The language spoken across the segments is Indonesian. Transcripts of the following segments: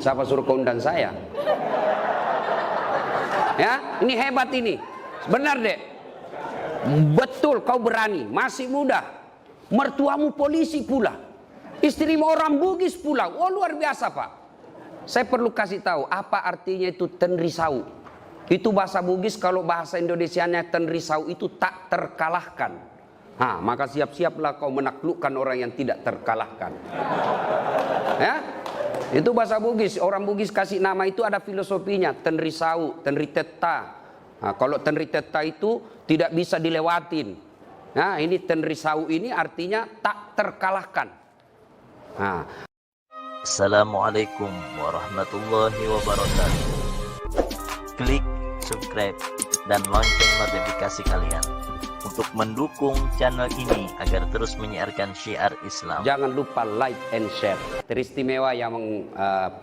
Siapa suruh kau undang saya? Ya, ini hebat ini. Benar dek. Betul kau berani, masih muda. Mertuamu polisi pula. Istrimu orang Bugis pula. Oh luar biasa pak. Saya perlu kasih tahu apa artinya itu tenrisau. Itu bahasa Bugis, kalau bahasa Indonesianya tenrisau itu tak terkalahkan. Maka siap-siaplah kau menaklukkan orang yang tidak terkalahkan. Ya, itu bahasa Bugis. Orang Bugis kasih nama itu ada filosofinya. Tenrisau, tenriteta. Kalau tenriteta itu tidak bisa dilewatin. Nah, ini tenrisau ini artinya tak terkalahkan. Assalamualaikum warahmatullahi wabarakatuh. Klik subscribe dan lonceng notifikasi kalian untuk mendukung channel ini agar terus menyiarkan syiar Islam. Jangan lupa like and share. Teristimewa yang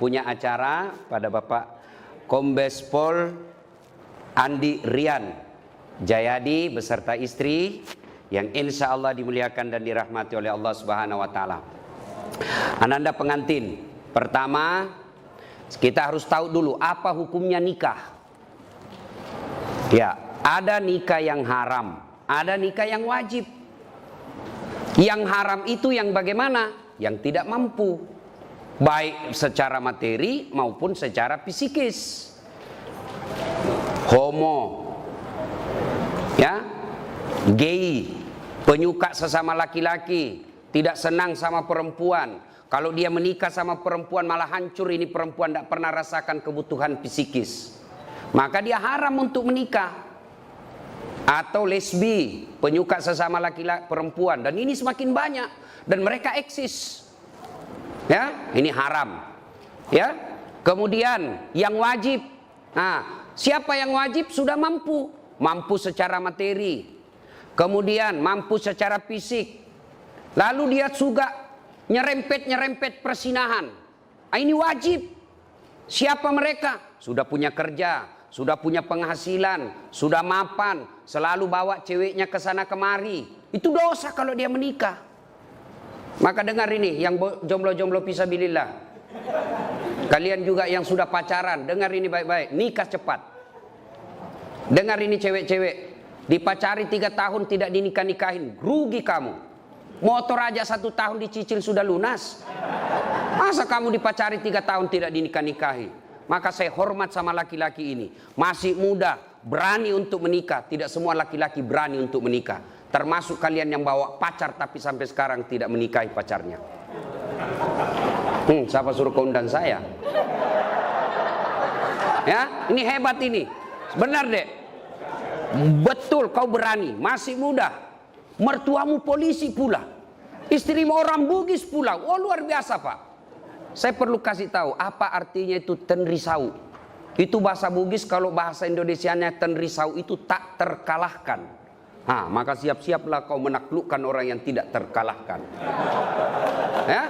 punya acara pada Bapak Kombes Pol Andi Rian Jayadi beserta istri yang insya Allah dimuliakan dan dirahmati oleh Allah Subhanahu wa Ta'ala. Ananda pengantin, pertama kita harus tahu dulu apa hukumnya nikah. Ya, ada nikah yang haram, ada nikah yang wajib. Yang haram itu yang bagaimana? Yang tidak mampu, baik secara materi maupun secara psikis. Homo, ya, gay, penyuka sesama laki-laki, tidak senang sama perempuan. Kalau dia menikah sama perempuan malah hancur, ini perempuan tidak pernah rasakan kebutuhan psikis, maka dia haram untuk menikah. Atau lesbi, penyuka sesama laki-laki perempuan, dan ini semakin banyak dan mereka eksis. Ya, ini haram. Ya. Kemudian yang wajib. Siapa yang wajib sudah mampu, mampu secara materi, kemudian mampu secara fisik. Lalu dia juga nyerempet persinahan. Ini wajib. Siapa mereka? Sudah punya kerja, sudah punya penghasilan, sudah mapan, selalu bawa ceweknya ke sana kemari. Itu dosa kalau dia menikah. Maka dengar ini, yang jomblo-jomblo fisabilillah. Kalian juga yang sudah pacaran, dengar ini baik-baik. Nikah cepat. Dengar ini cewek-cewek, dipacari 3 tahun tidak dinikah-nikahin, rugi kamu. Motor aja 1 tahun dicicil sudah lunas. Masa kamu dipacari 3 tahun tidak dinikah-nikahi? Maka saya hormat sama laki-laki ini. Masih muda, berani untuk menikah. Tidak semua laki-laki berani untuk menikah. Termasuk kalian yang bawa pacar tapi sampai sekarang tidak menikahi pacarnya. Siapa suruh kau undang saya? Ya, ini hebat ini. Benar dek. Betul kau berani, masih muda. Mertuamu polisi pula. Istrimu orang Bugis pula. Oh luar biasa pak. Saya perlu kasih tahu apa artinya itu tenrisau. Itu bahasa Bugis, kalau bahasa Indonesianya tenrisau itu tak terkalahkan. Maka siap-siaplah kau menaklukkan orang yang tidak terkalahkan. Ya,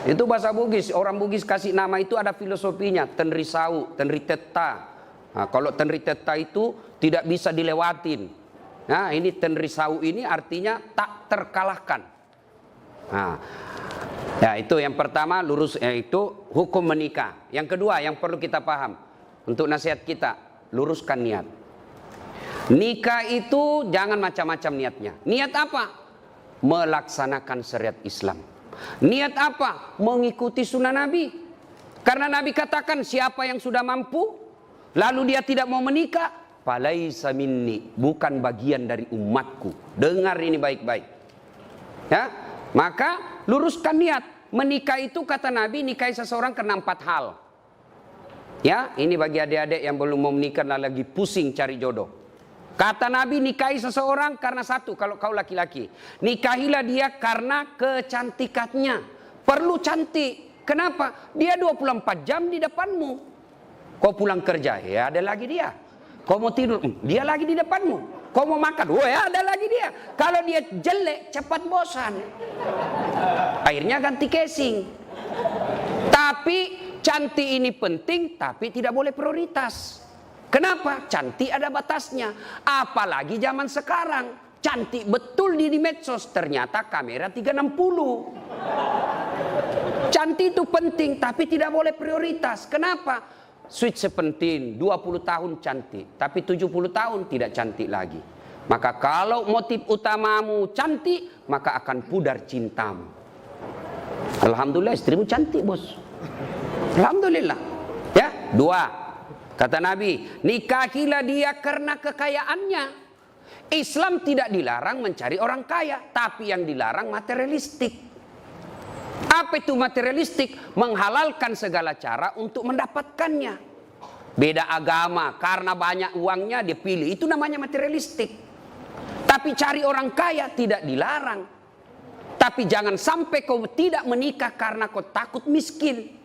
itu bahasa Bugis. Orang Bugis kasih nama itu ada filosofinya. Tenrisau, tenriteta. Kalau tenriteta itu tidak bisa dilewatin. Ini tenrisau ini artinya tak terkalahkan. Ya, itu yang pertama, lurus, itu hukum menikah. Yang kedua yang perlu kita paham untuk nasihat kita, luruskan niat. Nikah itu jangan macam-macam niatnya. Niat apa? Melaksanakan syariat Islam. Niat apa? Mengikuti sunnah Nabi. Karena Nabi katakan siapa yang sudah mampu lalu dia tidak mau menikah, falaisa minni, bukan bagian dari umatku. Dengar ini baik-baik. Ya, maka luruskan niat. Menikah itu kata Nabi, nikahi seseorang karena 4 hal. Ya, ini bagi adik-adik yang belum mau menikah lagi pusing cari jodoh. Kata Nabi, nikahi seseorang karena 1, kalau kau laki-laki, nikahilah dia karena kecantikannya. Perlu cantik. Kenapa? Dia 24 jam di depanmu. Kau pulang kerja, ya ada lagi dia. Kau mau tidur, dia lagi di depanmu. Kau mau makan, ya ada lagi dia. Kalau dia jelek, cepat bosan. Akhirnya ganti casing. Tapi cantik ini penting, tapi tidak boleh prioritas. Kenapa? Cantik ada batasnya. Apalagi zaman sekarang. Cantik betul di medsos, ternyata kamera 360. Cantik itu penting, tapi tidak boleh prioritas. Kenapa? Sweet sepenting, 20 tahun cantik, tapi 70 tahun tidak cantik lagi. Maka kalau motif utamamu cantik, maka akan pudar cintamu. Alhamdulillah istrimu cantik, bos. Alhamdulillah. Ya, 2. Kata Nabi, nikahilah dia karena kekayaannya. Islam tidak dilarang mencari orang kaya, tapi yang dilarang materialistik. Apa itu materialistik? Menghalalkan segala cara untuk mendapatkannya. Beda agama, karena banyak uangnya dia pilih, itu namanya materialistik. Tapi cari orang kaya tidak dilarang. Tapi jangan sampai kau tidak menikah karena kau takut miskin.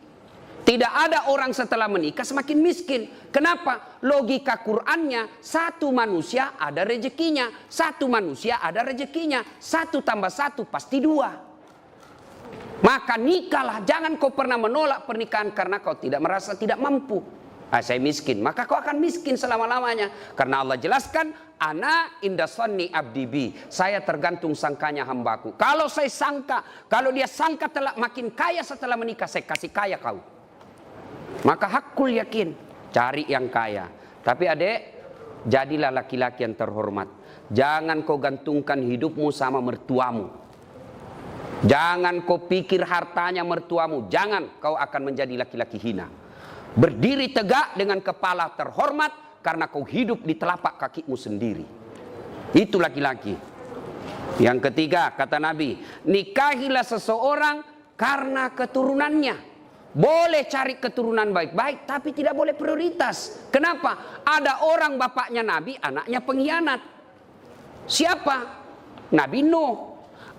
Tidak ada orang setelah menikah semakin miskin. Kenapa? Logika Qur'annya, satu manusia ada rezekinya. Satu manusia ada rezekinya. 1 tambah 1 pasti 2. Maka nikahlah. Jangan kau pernah menolak pernikahan karena kau tidak merasa tidak mampu. Saya miskin. Maka kau akan miskin selama-lamanya. Karena Allah jelaskan, ana inda sonni abdi bi. Saya tergantung sangkanya hambaku. Kalau saya sangka, kalau dia sangka telah makin kaya setelah menikah, saya kasih kaya kau. Maka hakul yakin, cari yang kaya. Tapi adek, jadilah laki-laki yang terhormat. Jangan kau gantungkan hidupmu sama mertuamu. Jangan kau pikir hartanya mertuamu. Jangan, kau akan menjadi laki-laki hina. Berdiri tegak dengan kepala terhormat karena kau hidup di telapak kakimu sendiri. Itu laki-laki. Yang ketiga, kata Nabi, nikahilah seseorang karena keturunannya. Boleh cari keturunan baik-baik, tapi tidak boleh prioritas. Kenapa? Ada orang bapaknya Nabi, anaknya pengkhianat. Siapa? Nabi Nuh.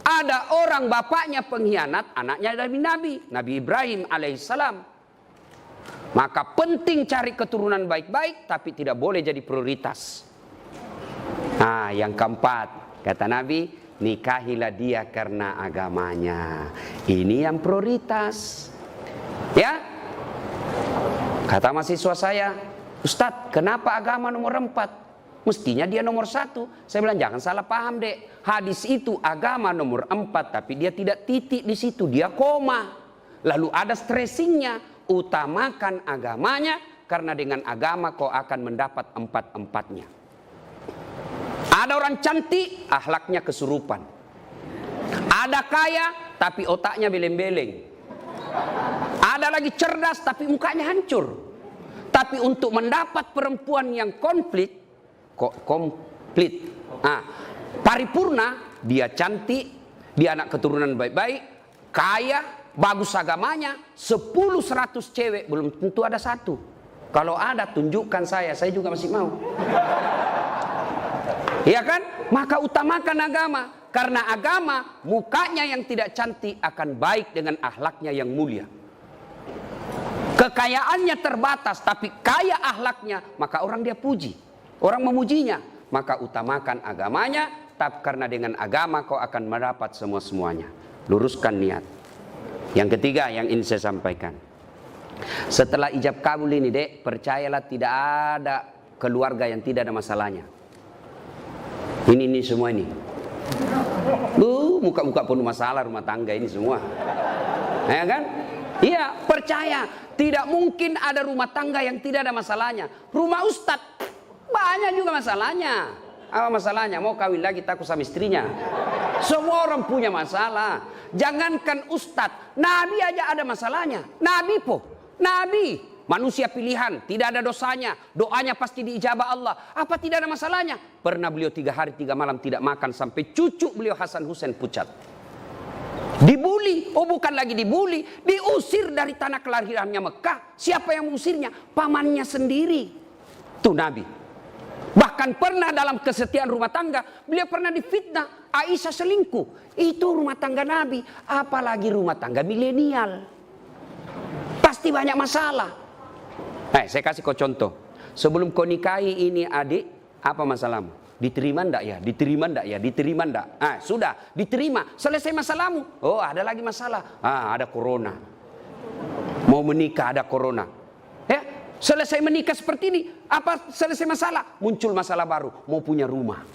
Ada orang bapaknya pengkhianat, anaknya Nabi Ibrahim alaihissalam. Maka penting cari keturunan baik-baik, tapi tidak boleh jadi prioritas. Nah, yang keempat, kata Nabi, nikahilah dia karena agamanya. Ini yang prioritas. Ya, kata mahasiswa saya, Ustadz, kenapa agama nomor 4? Mestinya dia nomor 1. Saya bilang jangan salah paham dek. Hadis itu agama nomor 4, tapi dia tidak titik di situ, dia koma. Lalu ada stressingnya, utamakan agamanya karena dengan agama kau akan mendapat 4-4-nya. Ada orang cantik, akhlaknya kesurupan. Ada kaya, tapi otaknya beleng-beleng. Ada lagi cerdas tapi mukanya hancur. Tapi untuk mendapat perempuan yang komplit, paripurna, dia cantik, dia anak keturunan baik-baik, kaya, bagus agamanya, 10-100 cewek belum tentu ada 1. Kalau ada tunjukkan saya juga masih mau. Iya kan? Maka utamakan agama. Karena agama, mukanya yang tidak cantik akan baik dengan akhlaknya yang mulia. Kekayaannya terbatas, tapi kaya akhlaknya, maka orang dia puji. Orang memujinya. Maka utamakan agamanya, tapi karena dengan agama kau akan mendapat semua-semuanya. Luruskan niat. Yang ketiga yang ingin saya sampaikan. Setelah ijab kabul ini dek, percayalah tidak ada keluarga yang tidak ada masalahnya. Ini semua ini. Muka-muka penuh masalah rumah tangga ini semua. Ya kan? Iya, percaya. Tidak mungkin ada rumah tangga yang tidak ada masalahnya. Rumah ustadz, banyak juga masalahnya. Apa masalahnya? Mau kawin lagi takut sama istrinya. Semua orang punya masalah. Jangankan ustadz, Nabi aja ada masalahnya. Nabi. Manusia pilihan, tidak ada dosanya. Doanya pasti diijabah Allah. Apa tidak ada masalahnya? Pernah beliau 3 hari 3 malam tidak makan sampai cucu beliau Hasan Husain pucat. Dibuli, bukan lagi dibuli, diusir dari tanah kelahirannya Mekah. Siapa yang mengusirnya? Pamannya sendiri. Tuh Nabi. Bahkan pernah dalam kesetiaan rumah tangga, beliau pernah difitnah, Aisyah selingkuh. Itu rumah tangga Nabi, apalagi rumah tangga milenial. Pasti banyak masalah. Saya kasih kau contoh. Sebelum kau nikahi ini adik, apa masalahmu? Diterima ndak ya? Diterima ndak ya? Diterima ndak? Sudah, diterima. Selesai masalahmu. Oh, ada lagi masalah. Ada corona. Mau menikah ada corona. Ya, selesai menikah seperti ini, apa selesai masalah? Muncul masalah baru, mau punya rumah.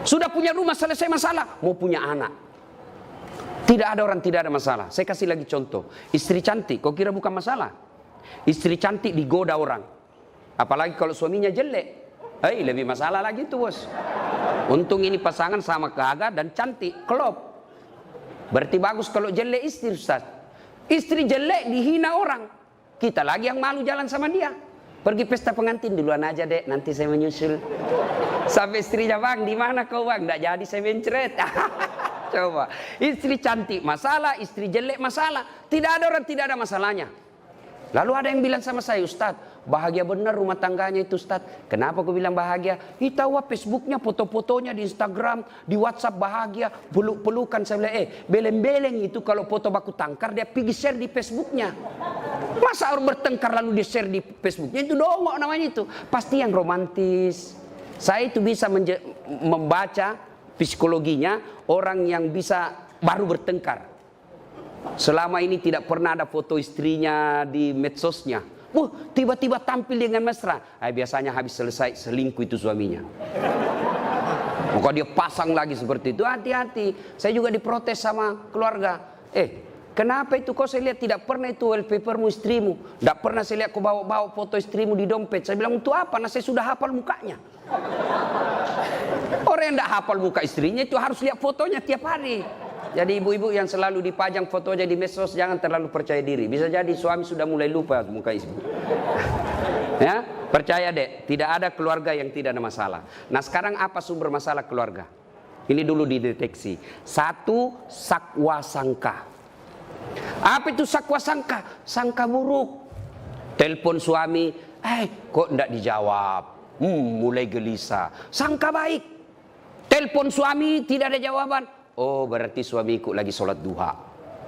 Sudah punya rumah, selesai masalah, mau punya anak. Tidak ada orang tidak ada masalah. Saya kasih lagi contoh. Istri cantik, kau kira bukan masalah? Istri cantik digoda orang. Apalagi kalau suaminya jelek. Lebih masalah lagi tuh bos. Untung ini pasangan sama gagah dan cantik, klop. Berarti bagus kalau jelek istri, Ustaz. Istri jelek dihina orang. Kita lagi yang malu jalan sama dia. Pergi pesta pengantin duluan aja dek, nanti saya menyusul. Sampai istrinya, bang di mana kau bang? Nggak jadi saya mencret. Coba, istri cantik masalah, istri jelek masalah. Tidak ada orang tidak ada masalahnya. Lalu ada yang bilang sama saya, Ustaz, bahagia benar rumah tangganya itu Ustaz. Kenapa aku bilang bahagia? Tahu Facebooknya, foto-fotonya di Instagram, di WhatsApp bahagia, peluk-pelukan. Saya bilang, beleng-beleng itu kalau foto baku tangkar dia pergi share di Facebooknya. Masa orang bertengkar lalu dia share di Facebooknya? Itu dongok namanya itu. Pasti yang romantis. Saya itu bisa membaca psikologinya orang yang bisa baru bertengkar. Selama ini tidak pernah ada foto istrinya di medsosnya. Tiba-tiba tampil dengan mesra. Biasanya habis selesai selingkuh itu suaminya. Maka dia pasang lagi seperti itu. Hati-hati. Saya juga diprotes sama keluarga. Kenapa itu kau saya lihat tidak pernah itu wallpapermu istrimu. Tidak pernah saya lihat kau bawa-bawa foto istrimu di dompet. Saya bilang untuk apa? Nah saya sudah hafal mukanya. Orang yang tidak hafal muka istrinya itu harus lihat fotonya tiap hari. Jadi ibu-ibu yang selalu dipajang fotonya di medsos jangan terlalu percaya diri. Bisa jadi suami sudah mulai lupa muka istri. Ya, percaya deh, tidak ada keluarga yang tidak ada masalah. Nah sekarang apa sumber masalah keluarga? Ini dulu dideteksi. Satu, sakwa sangka. Apa itu sakwa sangka? Sangka buruk. Telepon suami, kok tidak dijawab? Mulai gelisah. Sangka baik. Telepon suami tidak ada jawaban. Berarti suamiku lagi sholat duha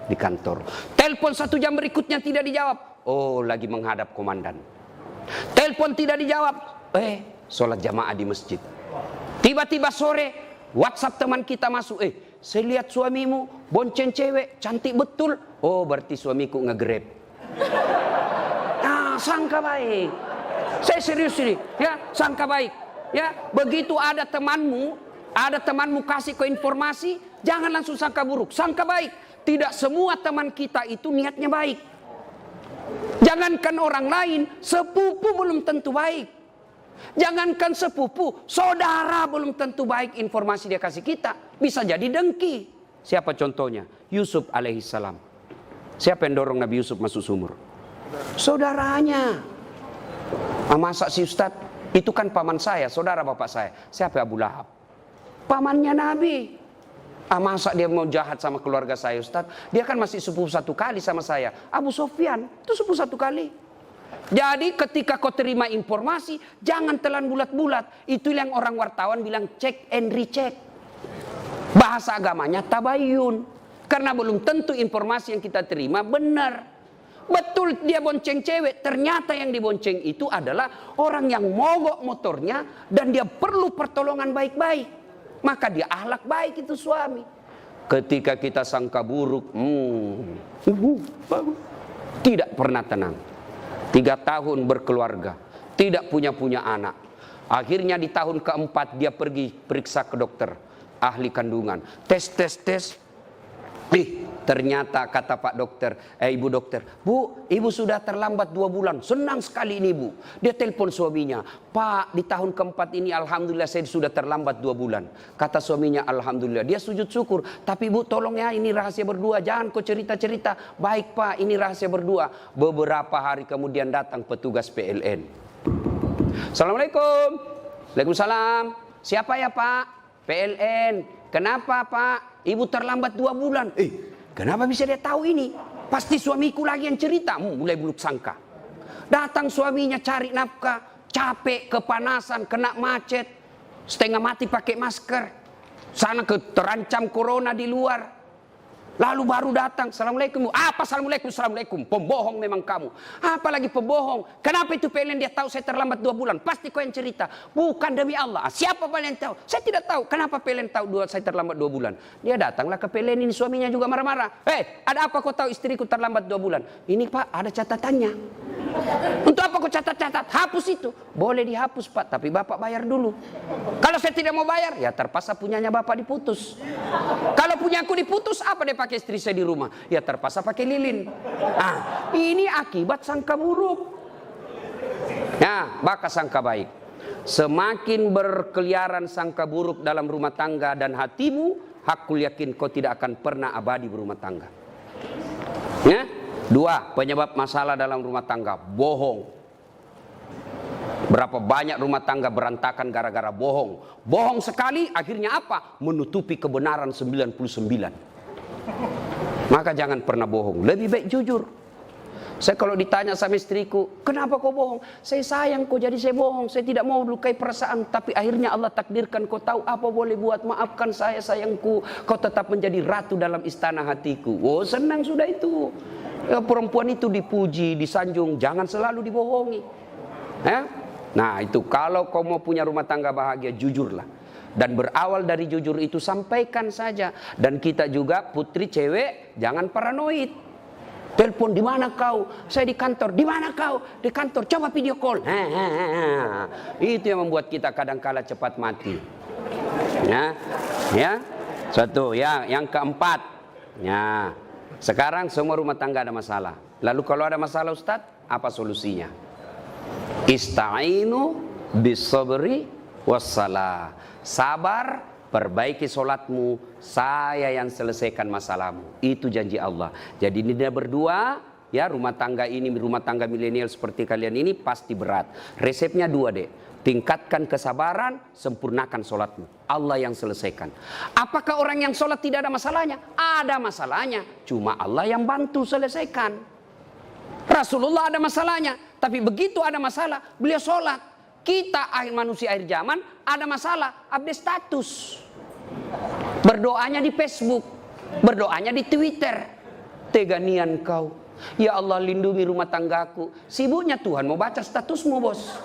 di kantor. Telepon 1 jam berikutnya tidak dijawab. Lagi menghadap komandan. Telepon tidak dijawab. Sholat jamaah di masjid. Tiba-tiba sore WhatsApp teman kita masuk. Saya lihat suamimu bonceng cewek cantik betul. Berarti suamiku nge-grab. Sangka baik. Saya serius ini, ya, sangka baik. Ya, begitu ada temanmu kasih ke informasi, jangan langsung sangka buruk, sangka baik. Tidak semua teman kita itu niatnya baik. Jangankan orang lain, sepupu belum tentu baik. Jangankan sepupu, saudara belum tentu baik informasi dia kasih kita. Bisa jadi dengki. Siapa contohnya? Yusuf alaihissalam. Siapa yang dorong Nabi Yusuf masuk sumur? Saudaranya. Masa si Ustadz, itu kan paman saya, saudara bapak saya. Siapa Abu Lahab? Pamannya Nabi. Masa dia mau jahat sama keluarga saya Ustadz? Dia kan masih sepupu 1 kali sama saya. Abu Sofyan, itu sepupu 1 kali. Jadi ketika kau terima informasi, jangan telan bulat-bulat. Itu yang orang wartawan bilang check and recheck. Bahasa agamanya tabayun. Karena belum tentu informasi yang kita terima benar. Betul dia bonceng cewek, ternyata yang dibonceng itu adalah orang yang mogok motornya dan dia perlu pertolongan baik-baik. Maka dia akhlak baik itu suami. Ketika kita sangka buruk, tidak pernah tenang. 3 tahun berkeluarga, tidak punya anak. Akhirnya di tahun keempat dia pergi periksa ke dokter, ahli kandungan. Tes. Ternyata kata Pak Dokter, Ibu dokter, Bu, Ibu sudah terlambat 2 bulan. Senang sekali ini Bu. Dia telepon suaminya, Pak, di tahun keempat ini alhamdulillah saya sudah terlambat 2 bulan. Kata suaminya, alhamdulillah. Dia sujud syukur. Tapi Bu, tolong ya, ini rahasia berdua. Jangan kau cerita-cerita. Baik Pak, ini rahasia berdua. Beberapa hari kemudian datang petugas PLN. Assalamualaikum. Waalaikumsalam. Siapa ya Pak? PLN. Kenapa Pak? Ibu terlambat 2 bulan. Kenapa bisa dia tahu ini? Pasti suamiku lagi yang cerita. Mulai buruk sangka. Datang suaminya cari nafkah. Capek, kepanasan, kena macet. Setengah mati pakai masker. Sana terancam corona di luar. Lalu baru datang. Assalamualaikum. Apa assalamualaikum? Assalamualaikum. Pembohong memang kamu. Apalagi pembohong. Kenapa itu PLN dia tahu saya terlambat 2 bulan? Pasti kau yang cerita. Bukan demi Allah. Siapa PLN tahu? Saya tidak tahu. Kenapa PLN tahu saya terlambat 2 bulan? Dia datanglah ke PLN ini. Suaminya juga marah-marah. Ada apa kau tahu istriku terlambat 2 bulan? Ini Pak ada catatannya. Untuk apa kau catat-catat? Hapus itu. Boleh dihapus Pak, tapi Bapak bayar dulu. Kalau saya tidak mau bayar, ya terpaksa punyanya Bapak diputus. Kalau punya aku diputus, apa dia pakai istri saya di rumah? Ya terpaksa pakai lilin. Ah, ini akibat sangka buruk. Ya, maka sangka baik. Semakin berkeliaran sangka buruk dalam rumah tangga dan hatimu, hakul yakin kau tidak akan pernah abadi berumah tangga. Ya? 2, penyebab masalah dalam rumah tangga, bohong. Berapa banyak rumah tangga berantakan gara-gara bohong. Bohong sekali, akhirnya apa? Menutupi kebenaran 99. Maka jangan pernah bohong, lebih baik jujur. Saya kalau ditanya sama istriku, kenapa kau bohong? Saya sayang kau, jadi saya bohong. Saya tidak mau lukai perasaan. Tapi akhirnya Allah takdirkan kau tahu apa boleh buat. Maafkan saya sayangku. Kau tetap menjadi ratu dalam istana hatiku. Oh, senang sudah itu. Ya, perempuan itu dipuji, disanjung. Jangan selalu dibohongi. Ya? Nah itu, kalau kau mau punya rumah tangga bahagia, jujurlah. Dan berawal dari jujur itu sampaikan saja. Dan kita juga putri cewek, jangan paranoid. Telepon, di mana kau? Saya di kantor. Di mana kau? Di kantor. Coba video call. Itu yang membuat kita kadang-kala cepat mati. Ya, ya. Satu, ya. Yang keempat, ya. Sekarang semua rumah tangga ada masalah. Lalu kalau ada masalah Ustadz, apa solusinya? Ista'inu bisabri wassalah. Sabar, perbaiki solatmu, saya yang selesaikan masalahmu. Itu janji Allah. Jadi ini dia berdua, ya, rumah tangga ini, rumah tangga milenial seperti kalian ini pasti berat. Resepnya 2 deh. Tingkatkan kesabaran, sempurnakan solatmu. Allah yang selesaikan. Apakah orang yang solat tidak ada masalahnya? Ada masalahnya. Cuma Allah yang bantu selesaikan. Rasulullah ada masalahnya. Tapi begitu ada masalah, beliau solat. Kita manusia akhir zaman ada masalah, update status. Berdoanya di Facebook, berdoanya di Twitter. Teganian kau. Ya Allah, lindungi rumah tanggaku. Sibuknya Tuhan mau baca statusmu, bos.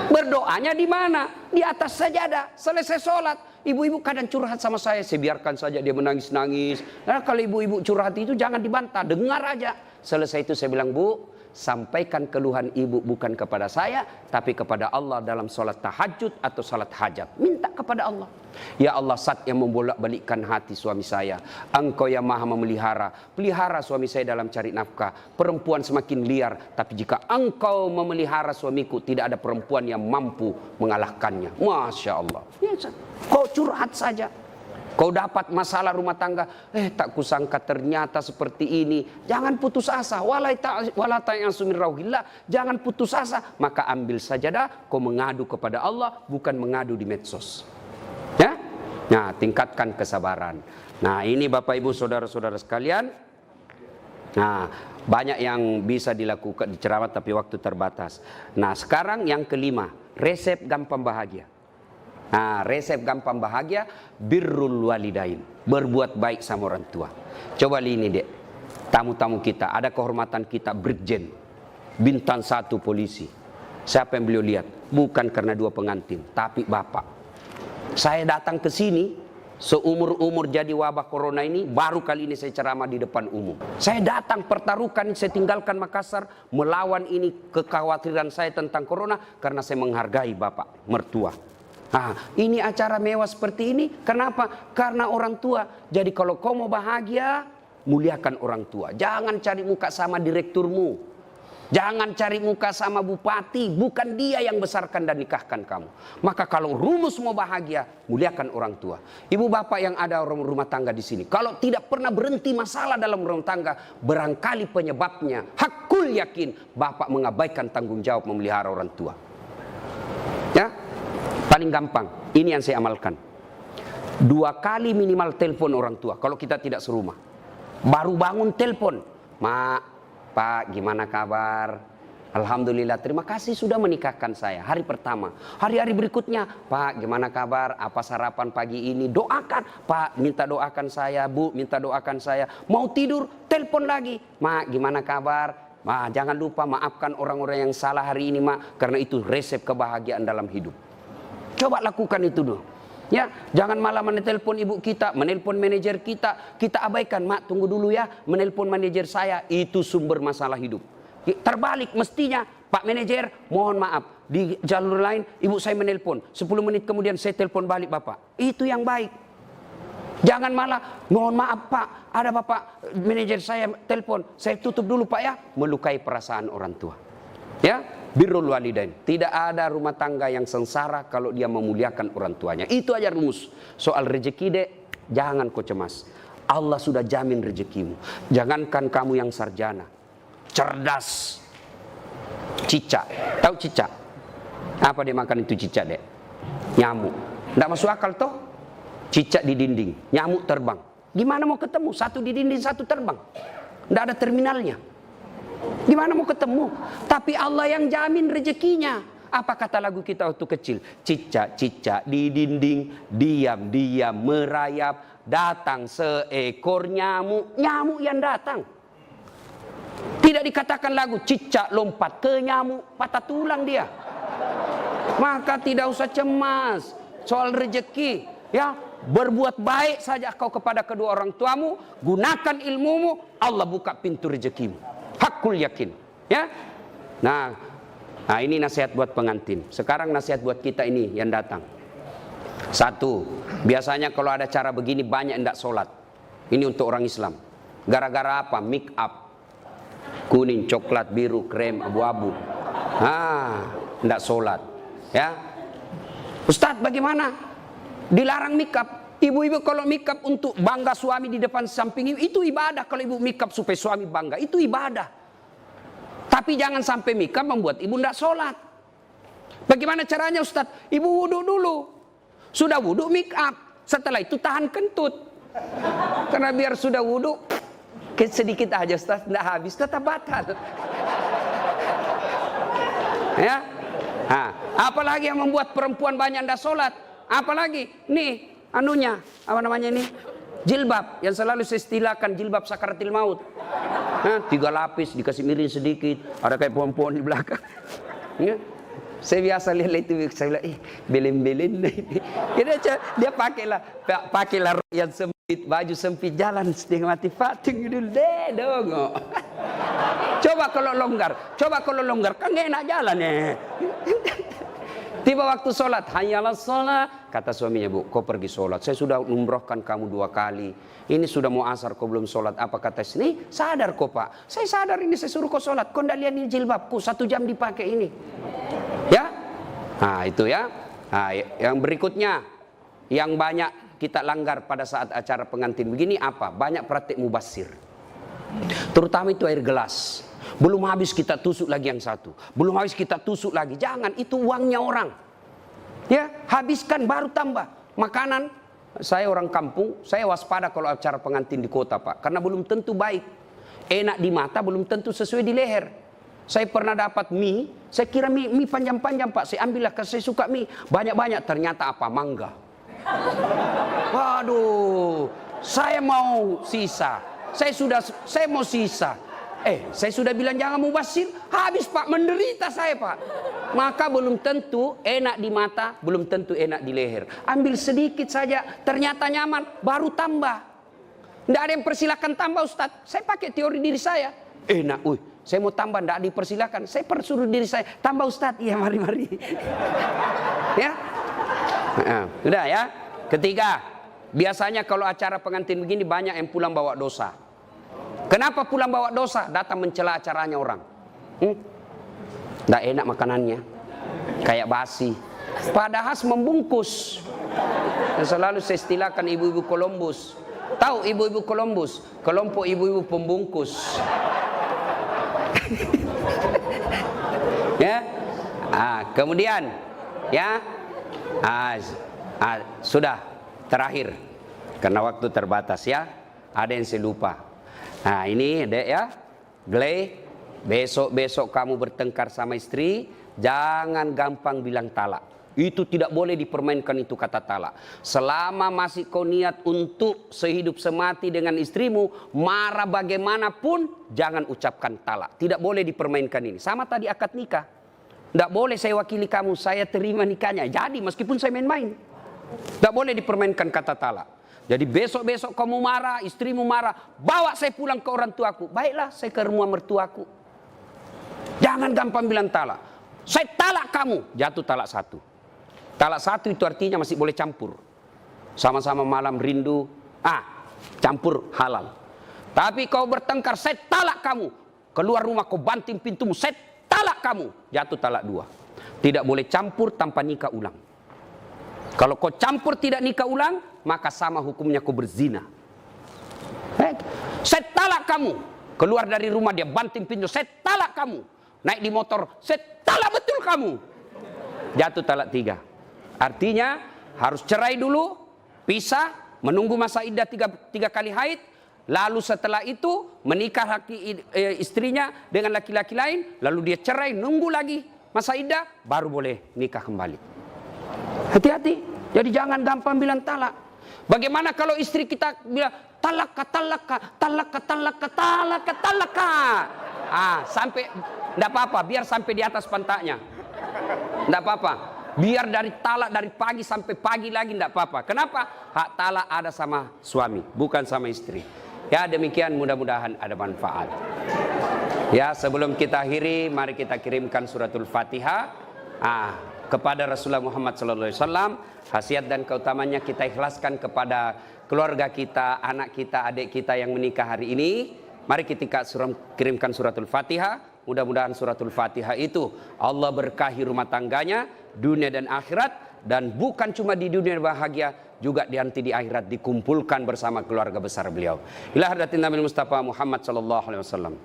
Berdoanya di mana? Di atas sajadah. Selesai sholat, ibu-ibu kadang curhat sama saya biarkan saja dia menangis-nangis. Nah, kalau ibu-ibu curhat itu jangan dibantah, dengar aja. Selesai itu saya bilang, Bu, sampaikan keluhan ibu bukan kepada saya, tapi kepada Allah dalam sholat tahajud atau sholat hajat. Minta kepada Allah. Ya Allah, Zat yang membolak-balikkan hati suami saya. Engkau yang maha memelihara. Pelihara suami saya dalam cari nafkah. Perempuan semakin liar. Tapi jika engkau memelihara suamiku, tidak ada perempuan yang mampu mengalahkannya. Masya Allah. Ya, kau curhat saja. Kau dapat masalah rumah tangga, tak kusangka ternyata seperti ini. Jangan putus asa. Jangan putus asa. Maka ambil sajadah, kau mengadu kepada Allah, bukan mengadu di medsos. Ya? Nah, tingkatkan kesabaran. Nah, ini Bapak Ibu saudara-saudara sekalian. Nah, banyak yang bisa dilakukan di ceramah tapi waktu terbatas. Nah, sekarang yang kelima, resep gampang bahagia. Nah, resep gampang bahagia, birrul walidain, berbuat baik sama orang tua. Coba ini dek, tamu-tamu kita, ada kehormatan kita, Brigjen, bintang 1 polisi. Siapa yang beliau lihat? Bukan karena 2 pengantin, tapi bapak. Saya datang ke sini, seumur-umur jadi wabah corona ini, baru kali ini saya ceramah di depan umum. Saya datang pertaruhkan, saya tinggalkan Makassar, melawan ini kekhawatiran saya tentang corona, karena saya menghargai bapak, mertua. Nah, ini acara mewah seperti ini. Kenapa? Karena orang tua. Jadi kalau kau mau bahagia, muliakan orang tua. Jangan cari muka sama direkturmu. Jangan cari muka sama bupati. Bukan dia yang besarkan dan nikahkan kamu. Maka kalau rumus mau bahagia, muliakan orang tua. Ibu bapak yang ada rumah tangga di sini, kalau tidak pernah berhenti masalah dalam rumah tangga, barangkali penyebabnya, hakul yakin, bapak mengabaikan tanggung jawab memelihara orang tua. Ya? Paling gampang, ini yang saya amalkan. 2 kali minimal telepon orang tua. Kalau kita tidak serumah, baru bangun telepon. Mak, Pak, gimana kabar? Alhamdulillah, terima kasih sudah menikahkan saya. Hari pertama, hari-hari berikutnya, Pak, gimana kabar? Apa sarapan pagi ini? Doakan, Pak, minta doakan saya. Bu, minta doakan saya. Mau tidur, telepon lagi. Mak, gimana kabar? Jangan lupa maafkan orang-orang yang salah hari ini, Mak, karena itu resep kebahagiaan dalam hidup. Coba lakukan itu dulu. Ya, jangan malah menelpon ibu kita, menelpon manajer kita abaikan. Mak, tunggu dulu ya, menelpon manajer saya, itu sumber masalah hidup. Terbalik mestinya, Pak Manajer, mohon maaf. Di jalur lain, ibu saya menelpon. 10 menit kemudian saya telepon balik Bapak. Itu yang baik. Jangan malah, mohon maaf Pak, ada Bapak manajer saya telepon. Saya tutup dulu Pak ya. Melukai perasaan orang tua. Ya, birrul walidain. Tidak ada rumah tangga yang sengsara kalau dia memuliakan orang tuanya. Itu aja rumus. Soal rezeki dek, jangan kau cemas. Allah sudah jamin rezekimu. Jangankan kamu yang sarjana, cerdas, cicak. Tahu cicak? Apa dia makan itu cicak dek? Nyamuk. Tidak masuk akal toh? Cicak di dinding, nyamuk terbang. Gimana mau ketemu? Satu di dinding, satu terbang. Tidak ada terminalnya. Gimana mau ketemu? Tapi Allah yang jamin rezekinya. Apa kata lagu kita waktu kecil? Cicak-cicak di dinding, diam-diam merayap. Datang seekor nyamuk, nyamuk yang datang. Tidak dikatakan lagu cicak lompat ke nyamuk, patah tulang dia. Maka tidak usah cemas soal rezeki. Ya, berbuat baik saja kau kepada kedua orang tuamu, gunakan ilmumu, Allah buka pintu rezekimu. Hakul yakin. Ya. Nah, ini nasihat buat pengantin. Sekarang nasihat buat kita ini yang datang. Satu, biasanya kalau ada cara begini banyak yang tidak sholat. Ini untuk orang Islam. Gara-gara apa? Make up. Kuning, coklat, biru, krem, abu-abu. Tidak sholat. Ya, Ustadz bagaimana? Dilarang make up. Ibu-ibu kalau make up untuk bangga suami di depan samping itu ibadah. Kalau ibu make up supaya suami bangga, itu ibadah. Tapi jangan sampai make up membuat ibu tidak sholat. Bagaimana caranya Ustadz? Ibu wudhu dulu. Sudah wudhu make up. Setelah itu tahan kentut. Karena biar sudah wudhu sedikit aja Ustadz, tidak habis, tetap batal. Ya. Apalagi yang membuat perempuan banyak tidak sholat. Apalagi nih anunya, apa namanya ini, jilbab yang selalu saya istilahkan jilbab sakaratil maut. 3 lapis dikasih miring sedikit, ada kayak pohon-pohon di belakang. Ya. Saya biasa lihat itu, saya bilang, belen-belen. Dia pakailah yang sempit, baju sempit, jalan setengah mati fating dulu deh dong. Coba kalau longgar, kan gak enak jalan ya. Tiba waktu sholat, hayalah sholat. Kata suaminya, bu, kau pergi sholat. Saya sudah umrohkan kamu 2 kali. Ini sudah mau asar, kau belum sholat. Apa kata sini? Sadar kau pak. Saya sadar ini, saya suruh kau sholat. Kau tidak lihat ini jilbabku, 1 jam dipakai ini. Ya, itu ya. Yang berikutnya, yang banyak kita langgar pada saat acara pengantin begini apa? Banyak praktik mubasir. Terutama itu air gelas. Belum habis kita tusuk lagi yang satu. Belum habis kita tusuk lagi. Jangan, itu uangnya orang. Ya, habiskan baru tambah. Makanan, saya orang kampung, saya waspada kalau acara pengantin di kota pak. Karena belum tentu baik. Enak di mata, belum tentu sesuai di leher. Saya pernah dapat mie, saya kira mie panjang-panjang pak. Saya ambillah, karena saya suka mie. Banyak-banyak, ternyata apa? Mangga. Waduh, saya mau sisa. Saya mau sisa. Saya sudah bilang jangan mubasir, habis pak, menderita saya pak. Maka belum tentu enak di mata, belum tentu enak di leher. Ambil sedikit saja, ternyata nyaman, baru tambah. Tidak ada yang persilakan tambah Ustadz. Saya pakai teori diri saya. Enak, saya mau tambah, tidak dipersilakan. Saya persuruh diri saya, tambah Ustadz, iya mari-mari. Ya, sudah ya. Ketiga, biasanya kalau acara pengantin begini banyak yang pulang bawa dosa. Kenapa pulang bawa dosa? Datang mencela acaranya orang. Tidak enak makanannya, kayak basi. Padahal membungkus. Dan selalu saya istilahkan ibu-ibu Columbus. Tahu ibu-ibu Columbus? Kelompok ibu-ibu pembungkus. Ya. Kemudian, ya. Sudah terakhir. Karena waktu terbatas ya. Ada yang saya lupa. Ini dek ya, Gley, besok kamu bertengkar sama istri, jangan gampang bilang talak. Itu tidak boleh dipermainkan itu kata talak. Selama masih kau niat untuk sehidup semati dengan istrimu, marah bagaimanapun, jangan ucapkan talak. Tidak boleh dipermainkan ini. Sama tadi akad nikah. Tidak boleh saya wakili kamu, saya terima nikahnya. Jadi meskipun saya main-main. Tidak boleh dipermainkan kata talak. Jadi besok-besok kamu marah, istrimu marah, bawa saya pulang ke orang tuaku. Baiklah, saya ke rumah mertuaku. Jangan gampang bilang talak. Saya talak kamu, jatuh talak satu. Talak satu itu artinya masih boleh campur. Sama-sama malam rindu, campur halal. Tapi kau bertengkar, saya talak kamu. Keluar rumah kau banting pintumu, saya talak kamu. Jatuh talak dua. Tidak boleh campur tanpa nikah ulang. Kalau kau campur tidak nikah ulang, maka sama hukumnya kau berzina. Saya talak kamu. Keluar dari rumah dia banting pintu, saya talak kamu. Naik di motor, saya talak betul kamu. Jatuh talak tiga. Artinya harus cerai dulu, pisah, menunggu masa iddah tiga kali haid. Lalu setelah itu menikah istrinya dengan laki-laki lain. Lalu dia cerai, nunggu lagi masa iddah, baru boleh nikah kembali. Hati-hati. Jadi jangan gampang bilang talak. Bagaimana kalau istri kita bilang talaka, talaka, talaka, talaka, talaka, talaka. Sampai enggak apa-apa, biar sampai di atas pantatnya. Enggak apa-apa. Biar dari talak dari pagi sampai pagi lagi enggak apa-apa. Kenapa? Hak talak ada sama suami, bukan sama istri. Ya, demikian, mudah-mudahan ada manfaat. Ya, sebelum kita akhiri, mari kita kirimkan suratul Fatihah kepada Rasulullah Muhammad SAW. Khasiat dan keutamanya kita ikhlaskan kepada keluarga kita, anak kita, adik kita yang menikah hari ini. Mari kita kirimkan suratul Fatihah. Mudah-mudahan suratul Fatihah itu Allah berkahi rumah tangganya, dunia dan akhirat. Dan bukan cuma di dunia bahagia, juga nanti di akhirat dikumpulkan bersama keluarga besar beliau. Ila hadratin Nabi Mustafa Muhammad SAW.